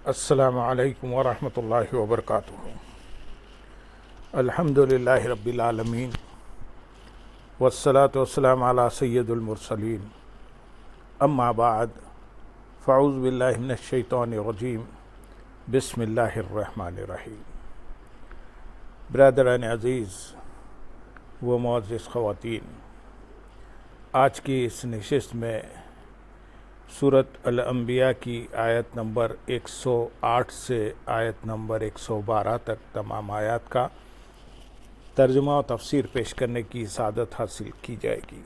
السلام علیکم ورحمۃ اللہ وبرکاتہ۔ الحمد للہ رب العالمین والصلاة والسلام علی سید المرسلین، اما بعد فاعوذ باللہ من الشیطان الرجیم، بسم اللہ الرحمن الرحیم۔ برادران عزیز و معزز خواتین، آج کی اس نشست میں سورۃ الانبیاء کی آیت نمبر 108 سے آیت نمبر 112 تک تمام آیات کا ترجمہ و تفسیر پیش کرنے کی سعادت حاصل کی جائے گی۔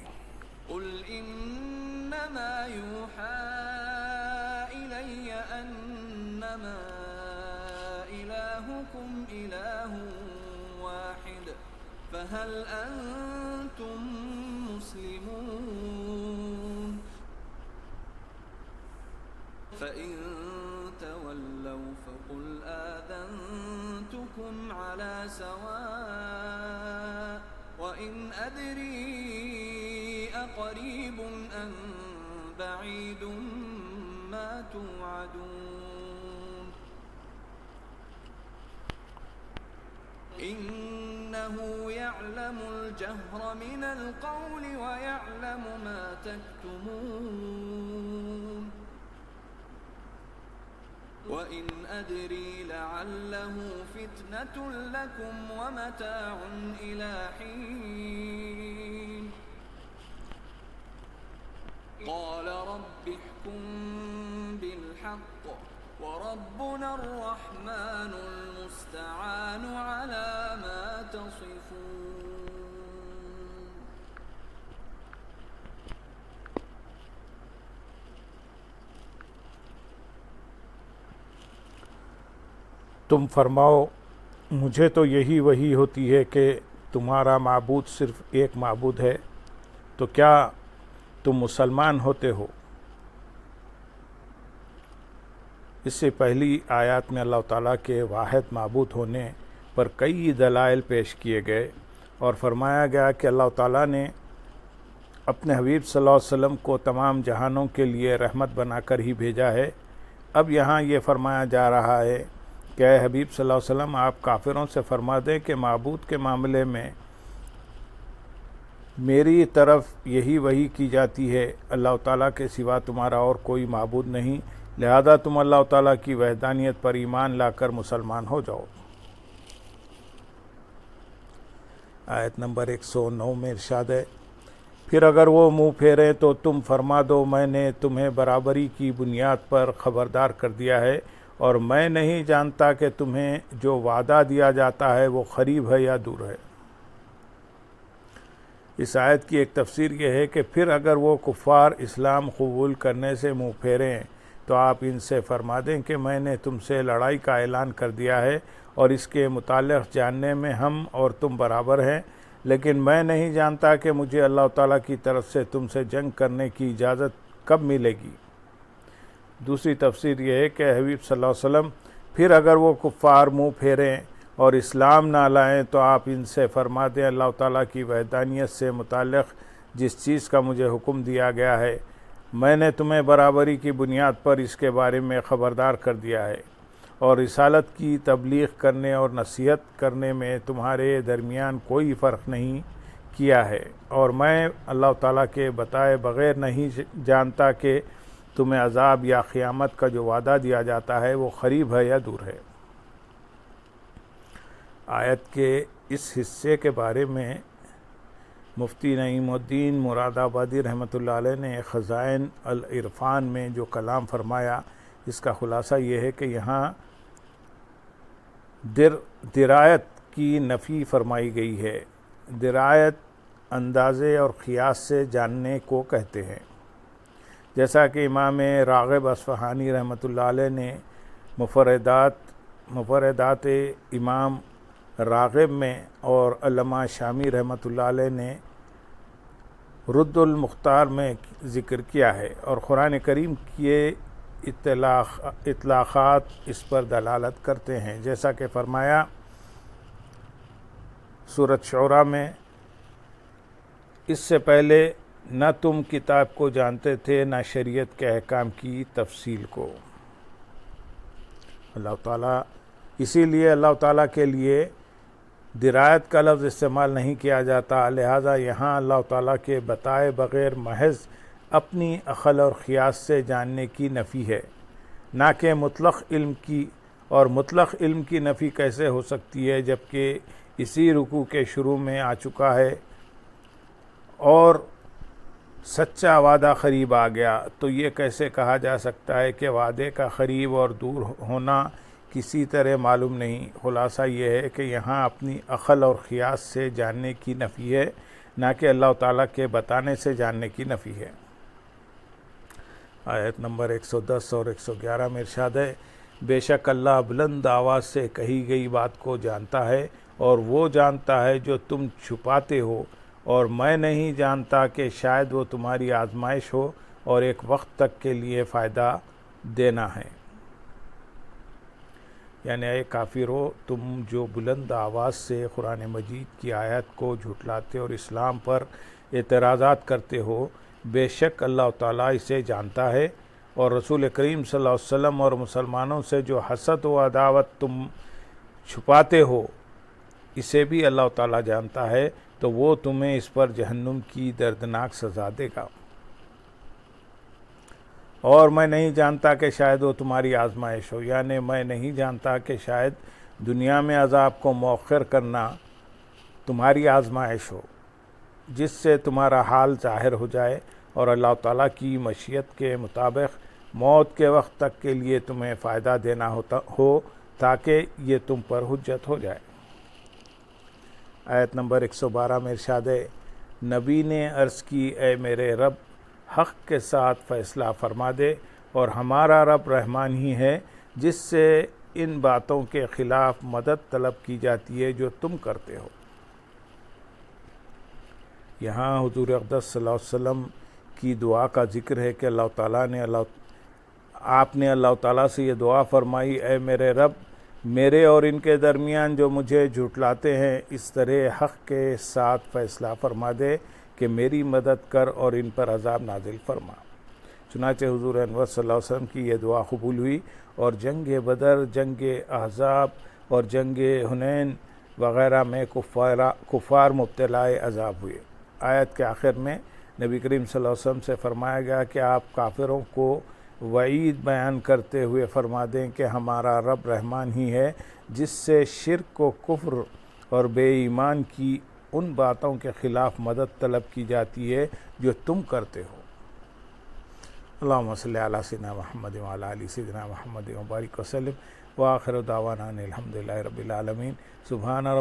قل انما يوحى الي انما الهكم اله واحد فهل انتم مسلمون فإن تولوا فقل آذنتكم على سواء وإن أدري أقريب أم بعيد ما توعدون إنه يعلم الجهر من القول ويعلم ما تكتمون وَإِنْ أَدْرِي لَعَلَّهُ فِتْنَةٌ لَكُمْ وَمَتَاعٌ إِلَى حِينٍ قَالَ رَبِّ احْكُم بِالْحَقِّ وَرَبُّنَا الرَّحْمَنُ الْمُسْتَعَانُ عَلَى مَا تَصِفُونَ۔ تم فرماؤ، مجھے تو یہی وحی ہوتی ہے کہ تمہارا معبود صرف ایک معبود ہے، تو کیا تم مسلمان ہوتے ہو؟ اس سے پہلی آیات میں اللہ تعالیٰ کے واحد معبود ہونے پر کئی دلائل پیش کیے گئے اور فرمایا گیا کہ اللہ تعالیٰ نے اپنے حبیب صلی اللہ علیہ وسلم کو تمام جہانوں کے لیے رحمت بنا کر ہی بھیجا ہے۔ اب یہاں یہ فرمایا جا رہا ہے کہ اے حبیب صلی اللہ علیہ وسلم، آپ کافروں سے فرما دیں کہ معبود کے معاملے میں میری طرف یہی وحی کی جاتی ہے، اللہ تعالیٰ کے سوا تمہارا اور کوئی معبود نہیں، لہذا تم اللہ تعالیٰ کی وحدانیت پر ایمان لا کر مسلمان ہو جاؤ۔ آیت نمبر 109 میں ارشاد ہے، پھر اگر وہ منہ پھیریں تو تم فرما دو میں نے تمہیں برابری کی بنیاد پر خبردار کر دیا ہے، اور میں نہیں جانتا کہ تمہیں جو وعدہ دیا جاتا ہے وہ قریب ہے یا دور ہے۔ اس آیت کی ایک تفسیر یہ ہے کہ پھر اگر وہ کفار اسلام قبول کرنے سے منہ پھیریں تو آپ ان سے فرما دیں کہ میں نے تم سے لڑائی کا اعلان کر دیا ہے اور اس کے متعلق جاننے میں ہم اور تم برابر ہیں، لیکن میں نہیں جانتا کہ مجھے اللہ تعالیٰ کی طرف سے تم سے جنگ کرنے کی اجازت کب ملے گی۔ دوسری تفسیر یہ ہے کہ حبیب صلی اللہ علیہ وسلم، پھر اگر وہ کفار منہ پھیریں اور اسلام نہ لائیں تو آپ ان سے فرما دیں اللہ تعالیٰ کی وحدانیت سے متعلق جس چیز کا مجھے حکم دیا گیا ہے میں نے تمہیں برابری کی بنیاد پر اس کے بارے میں خبردار کر دیا ہے، اور رسالت کی تبلیغ کرنے اور نصیحت کرنے میں تمہارے درمیان کوئی فرق نہیں کیا ہے، اور میں اللہ تعالیٰ کے بتائے بغیر نہیں جانتا کہ تمہیں عذاب یا قیامت کا جو وعدہ دیا جاتا ہے وہ قریب ہے یا دور ہے۔ آیت کے اس حصے کے بارے میں مفتی نعیم الدین مراد آبادی رحمۃ اللہ علیہ نے خزائن العرفان میں جو کلام فرمایا، اس کا خلاصہ یہ ہے کہ یہاں درایت کی نفی فرمائی گئی ہے۔ درایت اندازے اور قیاس سے جاننے کو کہتے ہیں، جیسا کہ امام راغب اصفہانی رحمۃ اللہ علیہ نے مفردات امام راغب میں اور علامہ شامی رحمۃ اللہ علیہ نے رد المختار میں ذکر کیا ہے، اور قرآن کریم کے اطلاقات اس پر دلالت کرتے ہیں، جیسا کہ فرمایا سورۃ شعراء میں، اس سے پہلے نہ تم کتاب کو جانتے تھے نہ شریعت کے احکام کی تفصیل کو۔ اللہ تعالیٰ اسی لیے اللہ تعالیٰ کے لیے درایت کا لفظ استعمال نہیں کیا جاتا، لہذا یہاں اللہ تعالیٰ کے بتائے بغیر محض اپنی عقل اور قیاس سے جاننے کی نفی ہے، نہ کہ مطلق علم کی۔ اور مطلق علم کی نفی کیسے ہو سکتی ہے جبکہ اسی رکوع کے شروع میں آ چکا ہے اور سچا وعدہ قریب آ گیا، تو یہ کیسے کہا جا سکتا ہے کہ وعدے کا قریب اور دور ہونا کسی طرح معلوم نہیں؟ خلاصہ یہ ہے کہ یہاں اپنی عقل اور قیاس سے جاننے کی نفی ہے، نہ کہ اللہ تعالیٰ کے بتانے سے جاننے کی نفی ہے۔ آیت نمبر 110 اور 111 میں ارشاد ہے، بے شک اللہ بلند آواز سے کہی گئی بات کو جانتا ہے اور وہ جانتا ہے جو تم چھپاتے ہو، اور میں نہیں جانتا کہ شاید وہ تمہاری آزمائش ہو اور ایک وقت تک کے لیے فائدہ دینا ہے۔ یعنی اے کافرو، تم جو بلند آواز سے قرآن مجید کی آیت کو جھٹلاتے اور اسلام پر اعتراضات کرتے ہو، بے شک اللہ تعالیٰ اسے جانتا ہے، اور رسول کریم صلی اللہ علیہ وسلم اور مسلمانوں سے جو حسد و عداوت تم چھپاتے ہو اسے بھی اللہ تعالیٰ جانتا ہے، تو وہ تمہیں اس پر جہنم کی دردناک سزا دے گا۔ اور میں نہیں جانتا کہ شاید وہ تمہاری آزمائش ہو، یعنی میں نہیں جانتا کہ شاید دنیا میں عذاب کو مؤخر کرنا تمہاری آزمائش ہو، جس سے تمہارا حال ظاہر ہو جائے اور اللہ تعالیٰ کی مشیت کے مطابق موت کے وقت تک کے لیے تمہیں فائدہ دینا ہو تاکہ یہ تم پر حجت ہو جائے۔ آیت نمبر 112 میں ارشاد ہے، نبی نے عرض کی، اے میرے رب، حق کے ساتھ فیصلہ فرما دے، اور ہمارا رب رحمان ہی ہے جس سے ان باتوں کے خلاف مدد طلب کی جاتی ہے جو تم کرتے ہو۔ یہاں حضور اقدس صلی اللہ علیہ وسلم کی دعا کا ذکر ہے کہ آپ نے اللہ تعالیٰ سے یہ دعا فرمائی، اے میرے رب، میرے اور ان کے درمیان جو مجھے جھٹلاتے ہیں اس طرح حق کے ساتھ فیصلہ فرما دے کہ میری مدد کر اور ان پر عذاب نازل فرما۔ چنانچہ حضور انور صلی اللہ علیہ وسلم کی یہ دعا قبول ہوئی، اور جنگ بدر، جنگ احزاب اور جنگ حنین وغیرہ میں کفار مبتلا عذاب ہوئے۔ آیت کے آخر میں نبی کریم صلی اللہ علیہ وسلم سے فرمایا گیا کہ آپ کافروں کو وعید بیان کرتے ہوئے فرما دیں کہ ہمارا رب رحمان ہی ہے جس سے شرک و کفر اور بے ایمان کی ان باتوں کے خلاف مدد طلب کی جاتی ہے جو تم کرتے ہو۔ اللہم صلی علی سیدنا محمد وعلی آل سیدنا محمد وبارک وسلم، وآخر دعوانا ان الحمدللہ رب العالمین۔ سبحان رب